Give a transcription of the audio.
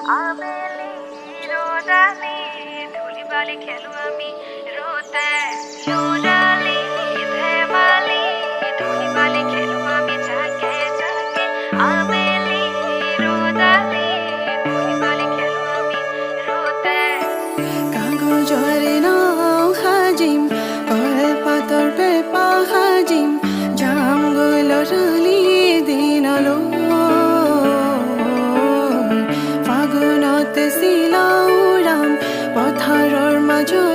আবেলি রোদালি ধুলি বালি খেলো আমি রোদে লুডালি ধেমালি ধুলি বালি খেলো আমি ঝাঁকে ঝাঁকে আবেলি রোদালি ধুলি বালি খেলো আমি রোদে কাগজের নাও হাজিম কলপাতর পেপা হাজিম জামগুলো রুলি দিন আলো ফাগুনতে শিলাউরাম পথাৰৰ মাজত